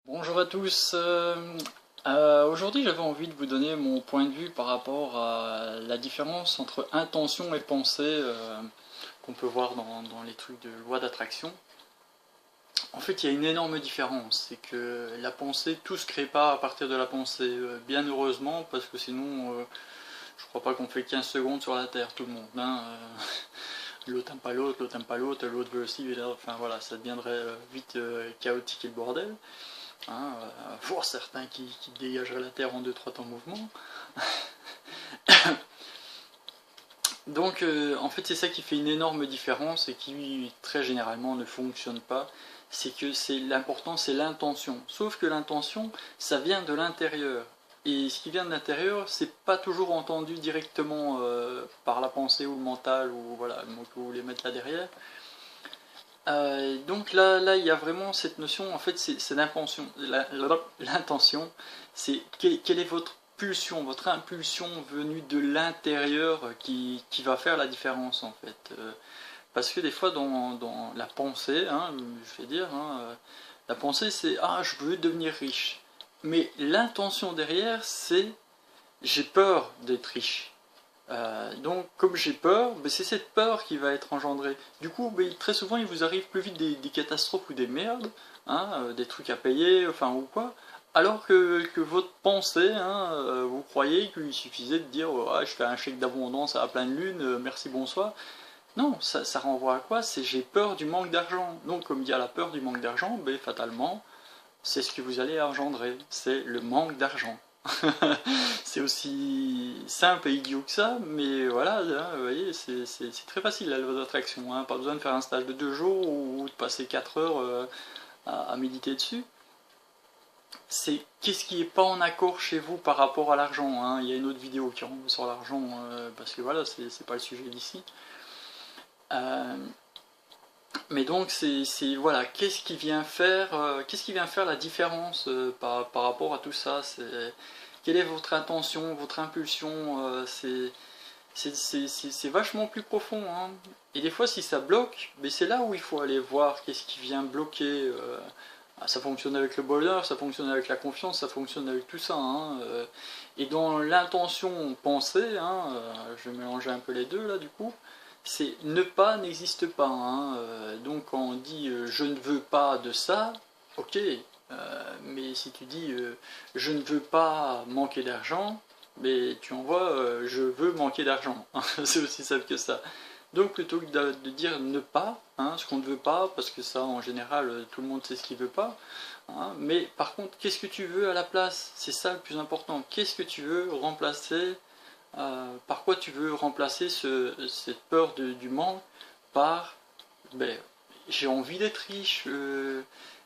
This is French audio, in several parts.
Bonjour à tous. Aujourd'hui, j'avais envie de vous donner mon point de vue par rapport à la différence entre intention et pensée qu'on peut voir dans les trucs de loi d'attraction. En fait, il y a une énorme différence. C'est que la pensée, tout se crée pas à partir de la pensée. Bien heureusement, parce que sinon, je crois pas qu'on fait 15 secondes sur la Terre, tout le monde. Hein. L'autre aime pas l'autre, l'autre aime pas l'autre, l'autre veut aussi, enfin voilà, ça deviendrait vite chaotique et le bordel. Hein, voire certains qui dégageraient la Terre en deux trois temps de mouvement. Donc en fait c'est ça qui fait une énorme différence et qui très généralement ne fonctionne pas, c'est que l'important c'est l'intention. Sauf que l'intention ça vient de l'intérieur. Et ce qui vient de l'intérieur, c'est pas toujours entendu directement par la pensée ou le mental ou voilà le mot que vous voulez mettre là derrière. Donc là, il y a vraiment cette notion, en fait, c'est l'intention. L'intention, c'est quelle est votre pulsion, votre impulsion venue de l'intérieur qui va faire la différence, en fait. Parce que des fois, dans la pensée, hein, je vais dire, hein, la pensée, c'est «Ah, je veux devenir riche». Mais l'intention derrière, c'est «J'ai peur d'être riche». Donc, comme j'ai peur, c'est cette peur qui va être engendrée. Du coup, très souvent, il vous arrive plus vite des catastrophes ou des merdes, hein, des trucs à payer, enfin, ou quoi. Alors que votre pensée, hein, vous croyez qu'il suffisait de dire oh, ah, je fais un chèque d'abondance à pleine lune, merci, bonsoir. Non, ça renvoie à quoi? C'est j'ai peur du manque d'argent. Donc, comme il y a la peur du manque d'argent, fatalement, c'est ce que vous allez engendrer. C'est le manque d'argent. C'est aussi simple et idiot que ça, mais voilà, hein, vous voyez, c'est très facile la loi d'attraction, hein, pas besoin de faire un stage de 2 jours ou de passer 4 heures à méditer dessus. C'est qu'est-ce qui n'est pas en accord chez vous par rapport à l'argent, hein. Il y a une autre vidéo qui rentre sur l'argent, parce que voilà, c'est pas le sujet d'ici. Euh, mais donc voilà, qu'est-ce qui vient faire la différence par rapport à tout ça? Quelle est votre intention, votre impulsion? C'est vachement plus profond, hein. Et des fois, si ça bloque, c'est là où il faut aller voir qu'est-ce qui vient bloquer. Ça fonctionne avec le bonheur, ça fonctionne avec la confiance, ça fonctionne avec tout ça, hein. Et dans l'intention pensée, hein, je vais mélanger un peu les deux là du coup, c'est ne pas n'existe pas, hein. Donc quand on dit je ne veux pas de ça, ok, mais si tu dis je ne veux pas manquer d'argent, mais tu envoies je veux manquer d'argent. C'est aussi simple que ça. Donc plutôt que de dire ne pas, hein, ce qu'on ne veut pas, parce que ça en général tout le monde sait ce qu'il veut pas, hein, mais par contre qu'est-ce que tu veux à la place? C'est ça le plus important. Qu'est-ce que tu veux remplacer? Par quoi tu veux remplacer cette peur du manque par j'ai envie d'être riche,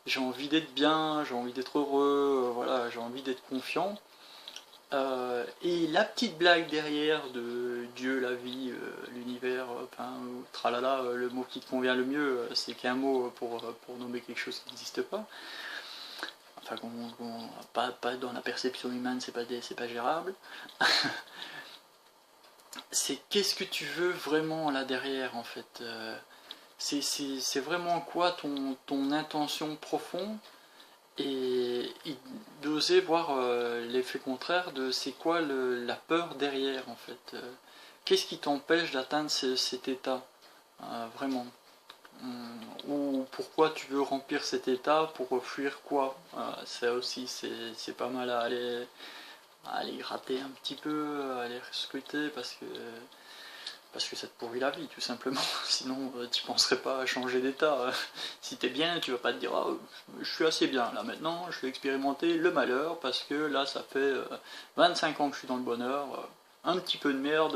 j'ai envie d'être bien, j'ai envie d'être heureux, voilà, j'ai envie d'être confiant. Et la petite blague derrière de Dieu, la vie, l'univers, enfin, tralala, le mot qui te convient le mieux, c'est qu'un mot pour nommer quelque chose qui n'existe pas. Enfin, pas dans la perception humaine, c'est pas gérable. C'est qu'est-ce que tu veux vraiment là derrière en fait. C'est vraiment quoi ton intention profonde et d'oser voir l'effet contraire de c'est quoi la peur derrière en fait. Qu'est-ce qui t'empêche d'atteindre cet état vraiment. Ou pourquoi tu veux remplir cet état pour fuir quoi. Ça aussi c'est pas mal à aller gratter un petit peu, à aller scruter parce que ça te pourrit la vie tout simplement. Sinon tu penserais pas à changer d'état. Si t'es bien, tu vas pas te dire oh, je suis assez bien là maintenant, je vais expérimenter le malheur parce que là ça fait 25 ans que je suis dans le bonheur. Un petit peu de merde,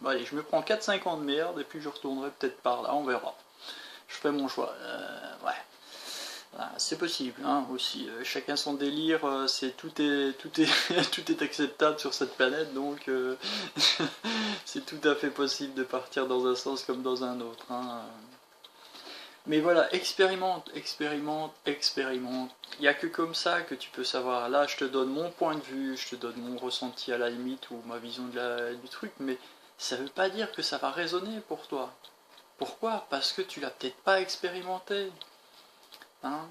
allez, je me prends 4-5 ans de merde et puis je retournerai peut-être par là, on verra. Je ferai mon choix. Ouais. C'est possible, hein, aussi. Chacun son délire, tout est acceptable sur cette planète, donc c'est tout à fait possible de partir dans un sens comme dans un autre, hein. Mais voilà, expérimente, expérimente, expérimente. Il n'y a que comme ça que tu peux savoir. Là, je te donne mon point de vue, je te donne mon ressenti à la limite ou ma vision du truc, mais ça ne veut pas dire que ça va résonner pour toi. Pourquoi? Parce que tu l'as peut-être pas expérimenté. Hein,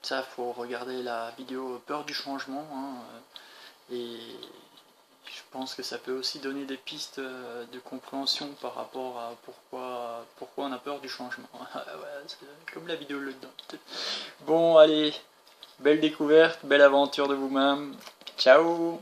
ça, faut regarder la vidéo Peur du changement, hein, et je pense que ça peut aussi donner des pistes de compréhension par rapport à pourquoi on a peur du changement. Ouais, c'est comme la vidéo le donne. Bon, allez, belle découverte, belle aventure de vous-même. Ciao!